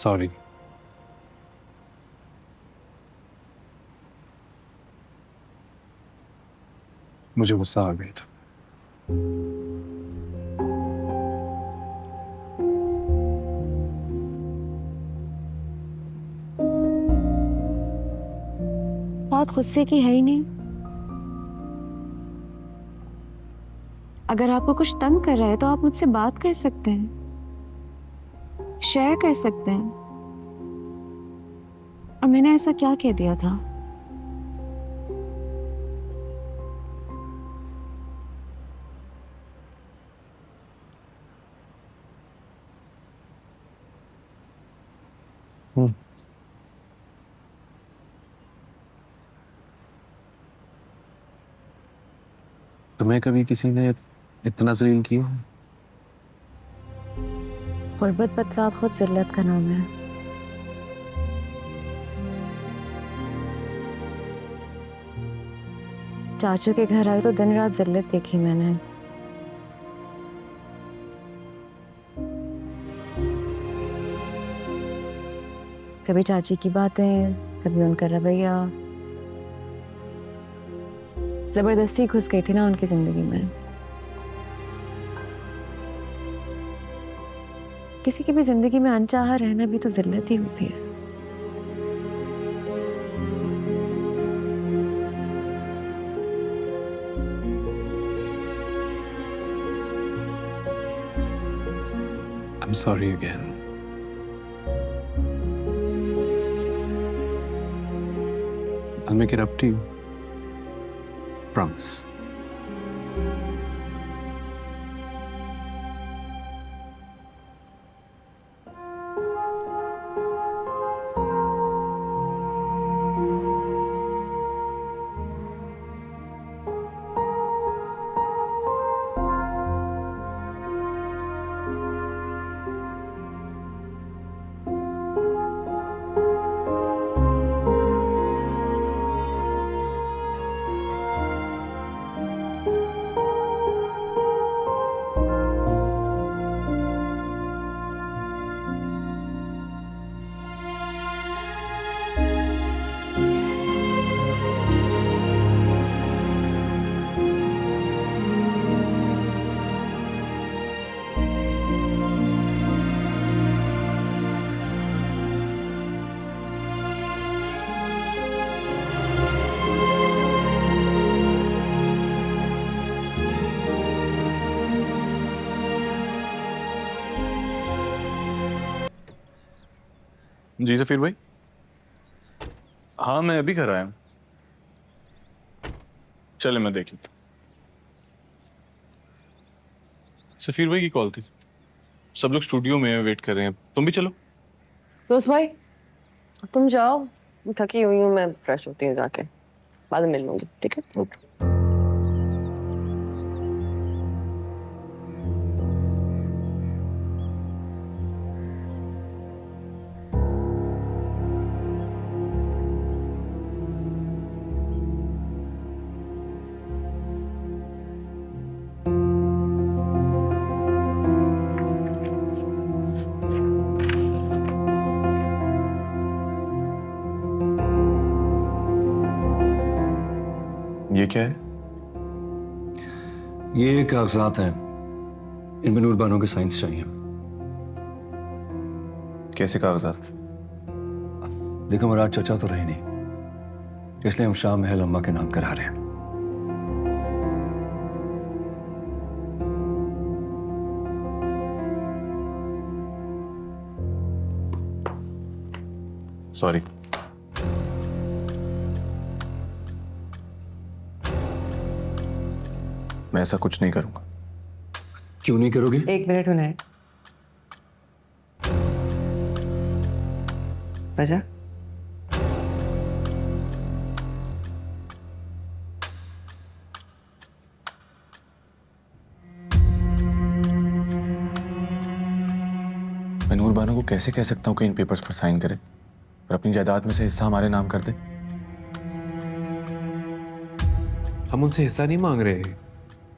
Sorry. मुझे गुस्सा आ गया था। बात गुस्से की है ही नहीं। अगर आपको कुछ तंग कर रहा है तो आप मुझसे बात कर सकते हैं, शेयर कर सकते हैं। और मैंने ऐसा क्या कह दिया था? हम्म। तुम्हें कभी किसी ने इतना जलील किया? गुर्बत बदसात खुद जिल्लत का नाम है। चाचू के घर आई तो दिन रात जिल्लत देखी मैंने। कभी चाची की बातें, कभी उनका रवैया। जबरदस्ती घुस गई थी ना उनकी जिंदगी में। किसी की भी जिंदगी में अनचाहा रहना भी तो जिल्लत ही होती है। I'm sorry again. I'll make it up to you. Promise. जी सफीर भाई। हाँ मैं अभी घर आया हूँ। चले मैं देख लेता। सफीर भाई की कॉल थी। सब लोग स्टूडियो में वेट कर रहे हैं, तुम भी चलो। दोस्त भाई तुम जाओ, मैं थकी हुई हूँ, मैं फ्रेश होती हूँ जाके, बाद में मिल लूंगी, ठीक है? ओके। ये क्या है? ये कागजात हैं, इनमें नूर बानो के साइंस चाहिए। कैसे कागजात? देखो मुराद चचा तो रहे नहीं, इसलिए हम शाह महल अम्मा के नाम करा रहे हैं। सॉरी। मैं ऐसा कुछ नहीं करूंगा। क्यों नहीं करोगे? एक मिनट होना है। बजा। मैं नूर बानो को कैसे कह सकता हूँ कि इन पेपर्स पर साइन करे और अपनी जायदाद में से हिस्सा हमारे नाम कर दे? हम उनसे हिस्सा नहीं मांग रहे,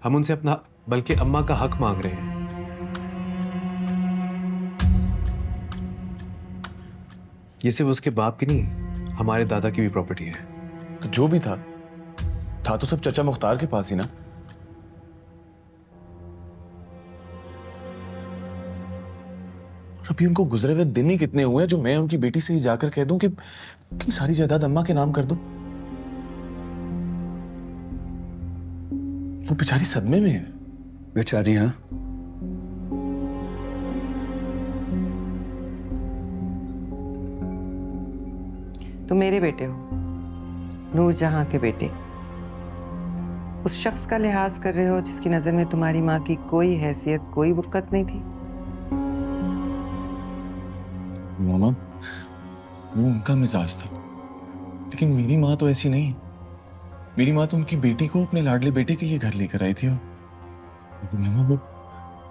हम उनसे अपना बल्कि अम्मा का हक मांग रहे हैं। ये सिर्फ उसके बाप की नहीं, हमारे दादा की भी प्रॉपर्टी है। तो जो भी था तो सब चचा मुख्तार के पास ही ना। और अभी उनको गुजरे हुए दिन ही कितने हुए हैं जो मैं उनकी बेटी से ही जाकर कह दूं कि सारी जायदाद अम्मा के नाम कर दूं। वो बेचारी सदमे में है। बेचारी हाँ, तुम मेरे बेटे हो, नूरजहां के बेटे। उस शख्स का लिहाज कर रहे हो जिसकी नजर में तुम्हारी माँ की कोई हैसियत, कोई वक़्त नहीं थी। मामा, वो उनका मिजाज था, लेकिन मेरी माँ तो ऐसी नहीं। मेरी माँ तो उनकी बेटी को अपने लाडले बेटे के लिए घर लेकर आई थी। और मामा वो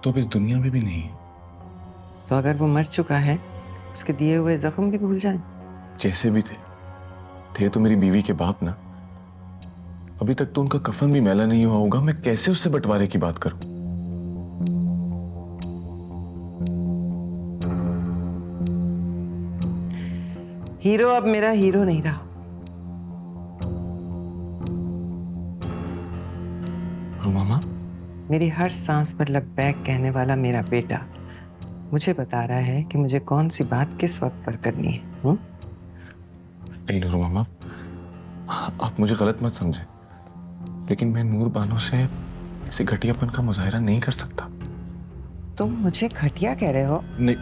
तो अब इस दुनिया में भी नहीं है। तो अगर वो मर चुका है, उसके दिए हुए जख्म भी भूल जाएं। जैसे भी थे तो मेरी बीवी के बाप ना। अभी तक तो उनका कफन भी मैला नहीं हुआ होगा, मैं कैसे उससे बंटवारे की बात करूं? हीरो अब मेरा हीरो नहीं रहा। और मामा, मेरी हर सांस पर लब्बैक कहने वाला मेरा बेटा मुझे बता रहा है कि मुझे कौन सी बात किस वक्त पर करनी है। नहीं नूर मामा, आप मुझे गलत मत समझे, लेकिन मैं नूर बानो से ऐसे घटियापन का मुजाहरा नहीं कर सकता। तुम मुझे घटिया कह रहे हो? नहीं,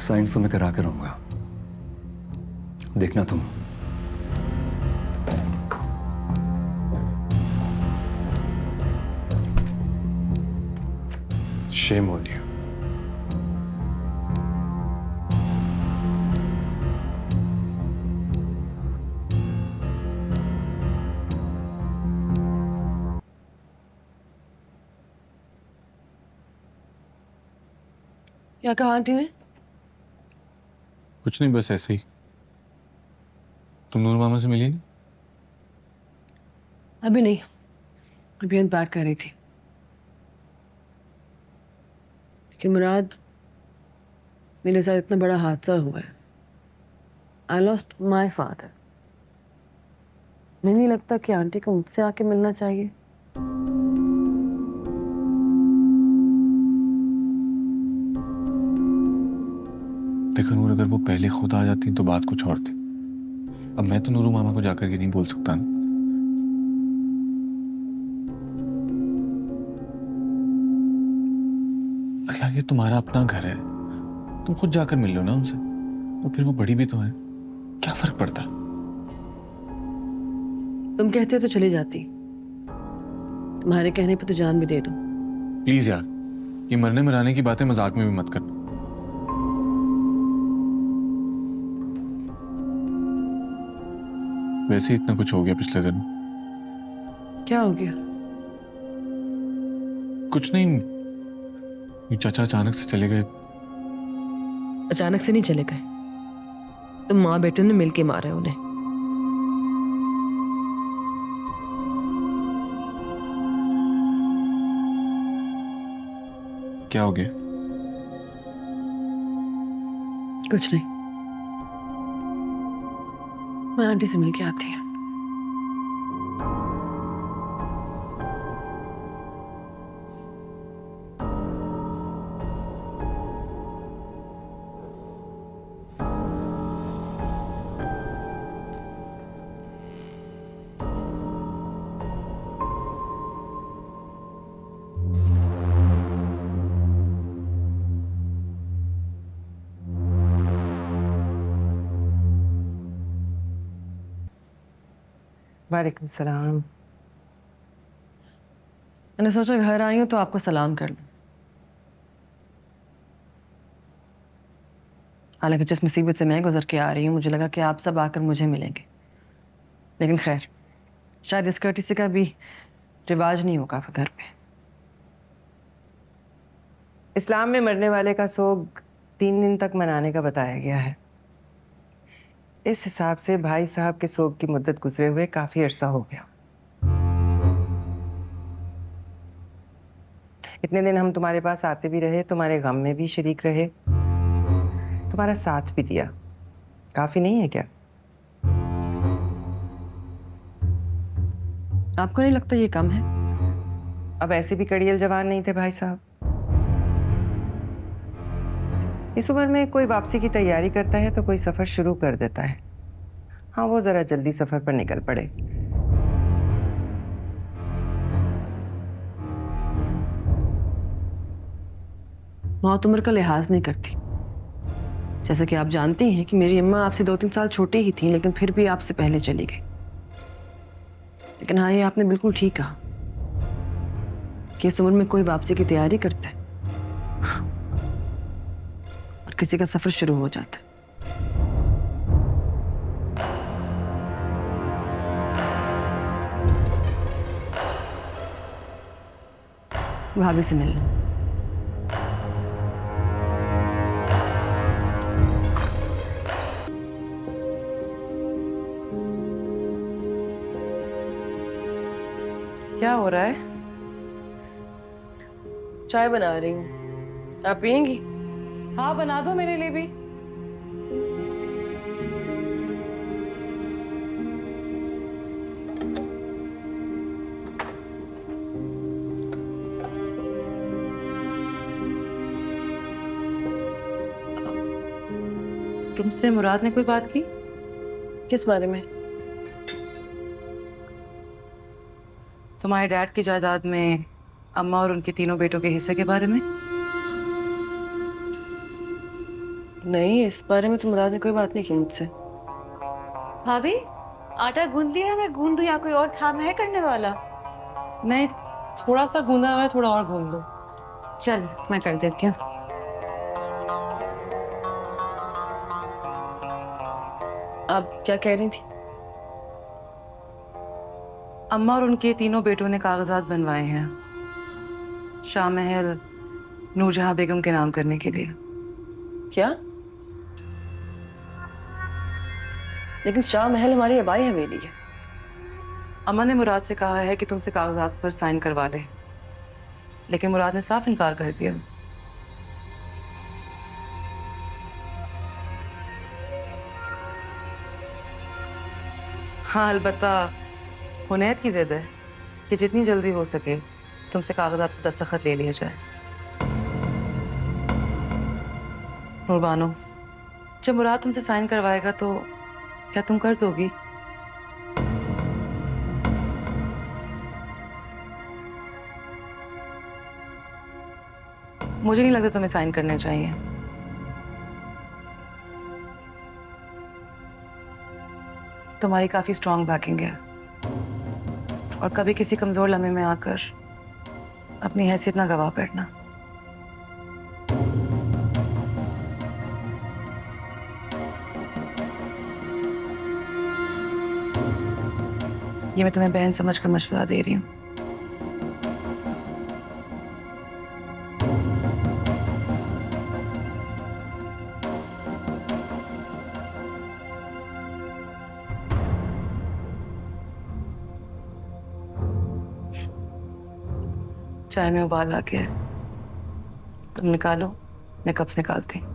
साइंस तो मैं करा कर रहूंगा, देखना तुम। Shame on you. क्या कहा आंटी ने? कुछ नहीं, बस ऐसे ही। तुम नूर मामा से मिली नहीं? अभी नहीं, अभी अनपैक कर रही थी। लेकिन मुराद, मेरे साथ इतना बड़ा हादसा हुआ है। I lost my father. मुझे नहीं लगता कि आंटी को मुझसे आके मिलना चाहिए। देखो नूर, अगर वो पहले खुद आ जाती तो बात कुछ और थी। अब मैं तो नूरू मामा को जाकर के नहीं बोल सकता ना। अरे यार, ये तुम्हारा अपना घर है, तुम खुद जाकर मिल लो ना उनसे। और फिर वो बड़ी भी तो है, क्या फर्क पड़ता? तुम कहते तो चली जाती, तुम्हारे कहने पे तो जान भी दे दूं। प्लीज यार, ये मरने मराने की बातें मजाक में भी मत कर। वैसे ही इतना कुछ हो गया पिछले दिन। क्या हो गया? कुछ नहीं, ये चाचा अचानक से चले गए। अचानक से नहीं चले गए, तुम माँ बेटे ने मिलके मारा है उन्हें। क्या हो गया? कुछ नहीं, मैं आंटी से मिलके आती हूँ। वालेकुम सलाम। मैंने सोचा घर आई हूँ तो आपको सलाम कर लूं। हालांकि जिस मुसीबत से मैं गुजर के आ रही हूँ, मुझे लगा कि आप सब आकर मुझे मिलेंगे, लेकिन खैर, शायद इस कर्टिसी का भी रिवाज नहीं होगा घर पे। इस्लाम में मरने वाले का सोग 3 दिन तक मनाने का बताया गया है। इस हिसाब से भाई साहब के सोग की मुद्दत गुजरे हुए काफी अरसा हो गया। इतने दिन हम तुम्हारे पास आते भी रहे, तुम्हारे गम में भी शरीक रहे, तुम्हारा साथ भी दिया। काफी नहीं है क्या? आपको नहीं लगता ये कम है? अब ऐसे भी कड़ियल जवान नहीं थे भाई साहब। इस उम्र में कोई वापसी की तैयारी करता है तो कोई सफर शुरू कर देता है। हाँ, वो जरा जल्दी सफर पर निकल पड़े। मौत उम्र का लिहाज नहीं करती। जैसे कि आप जानती हैं कि मेरी अम्मा आपसे 2-3 साल छोटी ही थी, लेकिन फिर भी आपसे पहले चली गई। लेकिन हाँ, ये आपने बिल्कुल ठीक कहा कि इस उम्र में कोई वापसी की तैयारी करता है और किसी का सफर शुरू हो जाता है। भाभी से मिलना। क्या हो रहा है? चाय बना रही हूँ, आप पियेंगी? हाँ, बना दो मेरे लिए भी। तुमसे मुराद ने कोई बात की? किस बारे में? तुम्हारे डैड की जायदाद में अम्मा और उनके तीनों बेटों के हिस्से के बारे में? नहीं, इस बारे में तो मुराद ने कोई बात नहीं की मुझसे। भाभी, आटा गूंद लिया है? मैं गूंद दूं या कोई और काम है करने वाला? नहीं, थोड़ा सा गूंदा हुआ है, थोड़ा और गूंद लो। चल, मैं कर देती हूँ। आप क्या कह रही थी? अम्मा और उनके तीनों बेटों ने कागजात बनवाए हैं शाह महल नूरजहां बेगम के नाम करने के लिए। क्या? लेकिन शाह महल हमारी आबाई हवेली है। अम्मा ने मुराद से कहा है कि तुमसे कागजात पर साइन करवा ले, लेकिन मुराद ने साफ इनकार कर दिया। हाँ, अलबत्ता हुनैत की जिद है कि जितनी जल्दी हो सके तुमसे कागजात पर दस्तखत ले लिया जाए। नूरबानो, जब मुराद तुमसे साइन करवाएगा तो क्या तुम कर दोगी? मुझे नहीं लगता तुम्हें साइन करने चाहिए। तुम्हारी काफी स्ट्रांग बैकिंग है और कभी किसी कमजोर लम्हे में आकर अपनी हैसियत ना गवा बैठना। ये मैं तुम्हें बहन समझकर मशवरा दे रही हूँ। चाय में उबाल आ गया है, तुम निकालो, मैं कब्स निकालती हूँ।